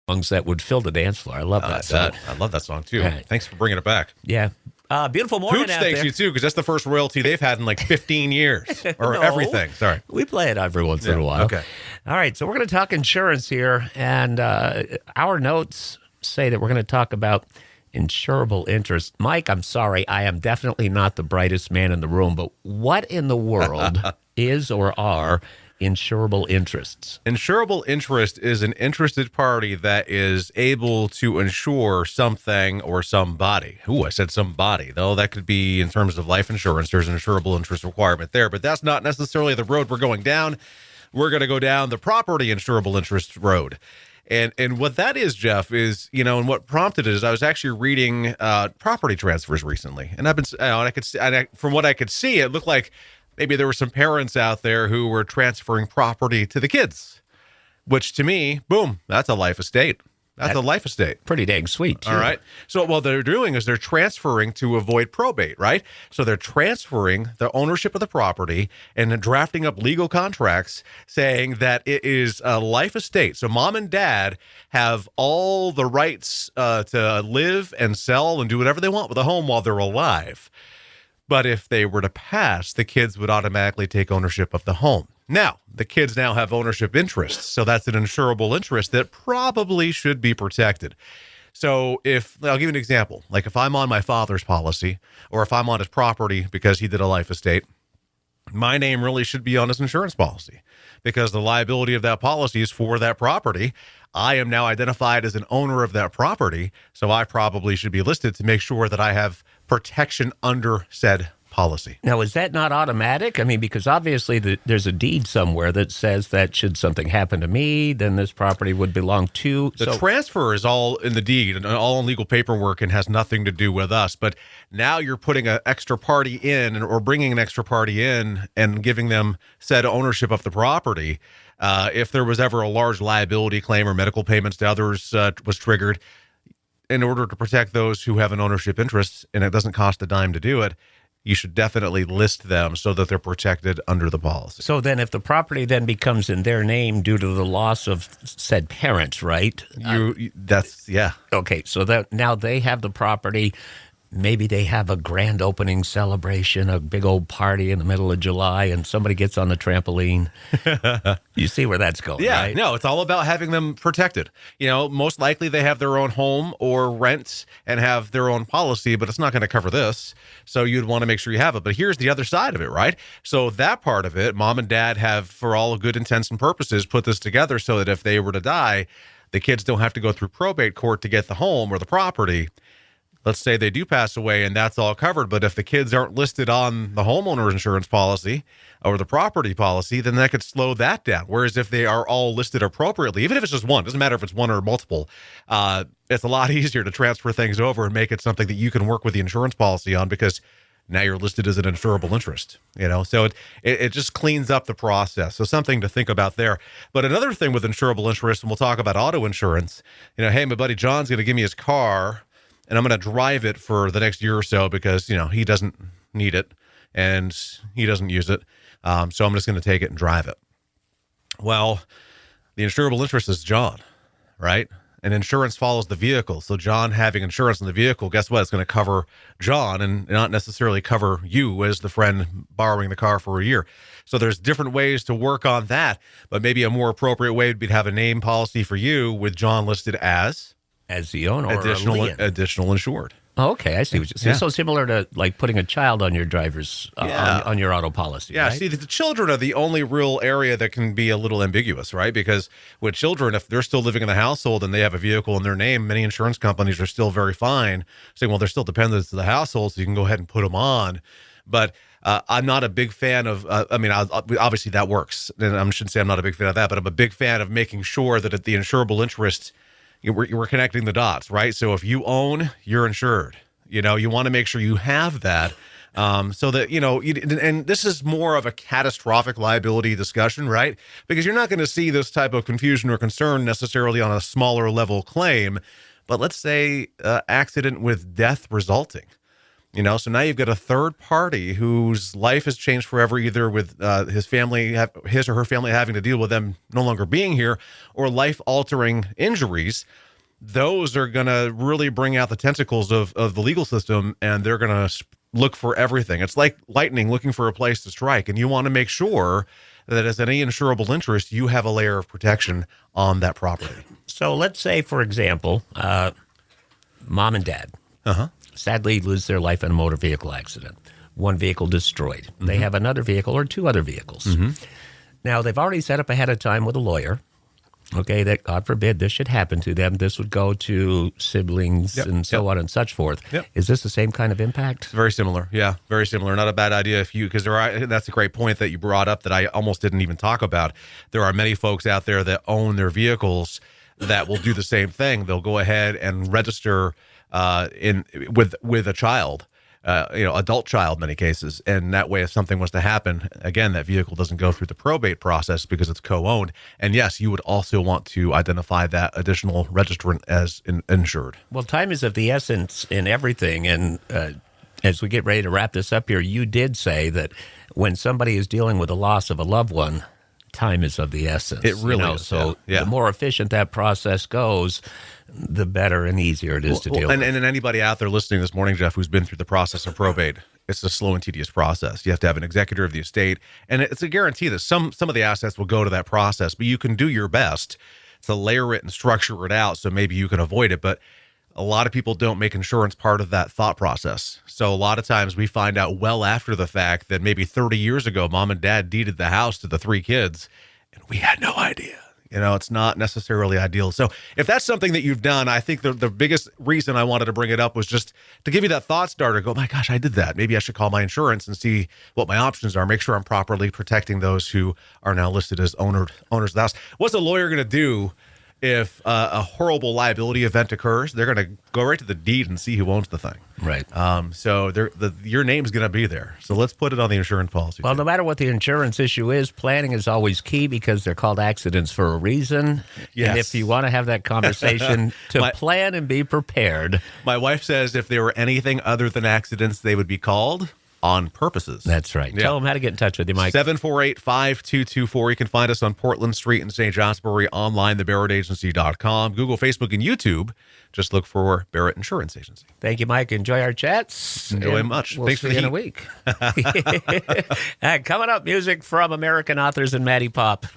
Songs that would fill the dance floor. I love that song. I love that song, too. Right. Thanks for bringing it back. Yeah. Beautiful morning Hooch out thanks there. you, too, because that's the first royalty they've had in like 15 years. Or No. everything. Sorry. We play it every once in a while. Okay. All right, so we're going to talk insurance here, and our notes say that we're going to talk about insurable interest. Mike, I'm sorry, I am definitely not the brightest man in the room, but what in the world is or are insurable interests? Insurable interest is an interested party that is able to insure something or somebody. Ooh, I said somebody, though that could be in terms of life insurance. There's an insurable interest requirement there, but that's not necessarily the road we're going down. We're going to go down the property insurable interest road. And what that is, Jeff, is, and what prompted it is I was actually reading property transfers recently. And I've been, from what I could see, it looked like maybe there were some parents out there who were transferring property to the kids, which to me, boom, that's a life estate. That's a life estate. Pretty dang sweet, too. All right. So what they're doing is they're transferring to avoid probate, right? So they're transferring the ownership of the property and then drafting up legal contracts saying that it is a life estate. So mom and dad have all the rights to live and sell and do whatever they want with the home while they're alive. But if they were to pass, the kids would automatically take ownership of the home. Now, the kids now have ownership interests, so that's an insurable interest that probably should be protected. So I'll give you an example. Like if I'm on my father's policy, or if I'm on his property because he did a life estate, my name really should be on his insurance policy because the liability of that policy is for that property. I am now identified as an owner of that property, so I probably should be listed to make sure that I have protection under said policy. Now, is that not automatic? I mean, because obviously there's a deed somewhere that says that should something happen to me, then this property would belong to. The transfer is all in the deed and all in legal paperwork and has nothing to do with us. But now you're putting an extra party in or bringing an extra party in and giving them said ownership of the property. If there was ever a large liability claim or medical payments to others was triggered, in order to protect those who have an ownership interest, and it doesn't cost a dime to do it, you should definitely list them so that they're protected under the policy. So then if the property then becomes in their name due to the loss of said parents, right? Yeah. Okay, so that now they have the property. Maybe they have a grand opening celebration, a big old party in the middle of July, and somebody gets on the trampoline. You see where that's going, yeah, right? No, it's all about having them protected. Most likely they have their own home or rent and have their own policy, but it's not going to cover this. So you'd want to make sure you have it. But here's the other side of it, right? So that part of it, mom and dad have, for all good intents and purposes, put this together so that if they were to die, the kids don't have to go through probate court to get the home or the property. Let's say they do pass away and that's all covered. But if the kids aren't listed on the homeowner's insurance policy or the property policy, then that could slow that down. Whereas if they are all listed appropriately, even if it's just one, doesn't matter if it's one or multiple, it's a lot easier to transfer things over and make it something that you can work with the insurance policy on because now you're listed as an insurable interest, so it just cleans up the process. So something to think about there. But another thing with insurable interest, and we'll talk about auto insurance, hey, my buddy John's going to give me his car and I'm going to drive it for the next year or so because, he doesn't need it and he doesn't use it. So I'm just going to take it and drive it. Well, the insurable interest is John, right? And insurance follows the vehicle. So John having insurance on the vehicle, guess what? It's going to cover John and not necessarily cover you as the friend borrowing the car for a year. So there's different ways to work on that. But maybe a more appropriate way would be to have a name policy for you with John listed as the owner or additional insured. Oh, okay, I see what you're saying. So similar to like putting a child on your driver's on your auto policy. Yeah, right? see, the children are the only real area that can be a little ambiguous, right? Because with children, if they're still living in the household and they have a vehicle in their name, many insurance companies are still very fine, saying, well, they're still dependents of the household, so you can go ahead and put them on. But I'm not a big fan of, obviously that works. And I shouldn't say I'm not a big fan of that, but I'm a big fan of making sure that at the insurable interest, we're connecting the dots, right? So if you own, you're insured. You want to make sure you have that so that, and this is more of a catastrophic liability discussion, right? Because you're not going to see this type of confusion or concern necessarily on a smaller level claim. But let's say accident with death resulting. So now you've got a third party whose life has changed forever, either with his or her family having to deal with them no longer being here, or life-altering injuries. Those are going to really bring out the tentacles of the legal system, and they're going to look for everything. It's like lightning looking for a place to strike, and you want to make sure that as any insurable interest, you have a layer of protection on that property. So let's say, for example, mom and dad sadly lose their life in a motor vehicle accident. One vehicle destroyed. They have another vehicle or two other vehicles. Now, they've already set up ahead of time with a lawyer, that God forbid this should happen to them. This would go to siblings and so on and such forth. Is this the same kind of impact? Very similar. Yeah, very similar. Not a bad idea because that's a great point that you brought up that I almost didn't even talk about. There are many folks out there that own their vehicles that will do the same thing. They'll go ahead and register with a child, adult child in many cases. And that way, if something was to happen, again, that vehicle doesn't go through the probate process because it's co-owned. And yes, you would also want to identify that additional registrant as insured. Well, time is of the essence in everything. And as we get ready to wrap this up here, you did say that when somebody is dealing with the loss of a loved one, time is of the essence. It really is. So the more efficient that process goes, the better and easier it is to deal with. And anybody out there listening this morning, Jeff, who's been through the process of probate, it's a slow and tedious process. You have to have an executor of the estate, and it's a guarantee that some of the assets will go to that process, but you can do your best to layer it and structure it out so maybe you can avoid it. But a lot of people don't make insurance part of that thought process. So a lot of times we find out well after the fact that maybe 30 years ago, mom and dad deeded the house to the three kids, and we had no idea. It's not necessarily ideal. So if that's something that you've done, I think the biggest reason I wanted to bring it up was just to give you that thought starter. Go, my gosh, I did that. Maybe I should call my insurance and see what my options are. Make sure I'm properly protecting those who are now listed as owners of the house. What's a lawyer going to do if a horrible liability event occurs? They're going to go right to the deed and see who owns the thing. Right. So your name's going to be there. So let's put it on the insurance policy. Well, no matter what the insurance issue is, planning is always key because they're called accidents for a reason. Yes. And if you want to have that conversation, to plan and be prepared. My wife says if they were anything other than accidents, they would be called on purposes. That's right. Tell them how to get in touch with you, Mike. 748-5224. You can find us on Portland Street in St. Johnsbury, online, thebarrettagency.com, Google, Facebook, and YouTube. Just look for Barrett Insurance Agency. Thank you, Mike. Enjoy our chats. Enjoy much. We'll Thanks see for you the in a week. Coming up, music from American authors and Maddie Pop.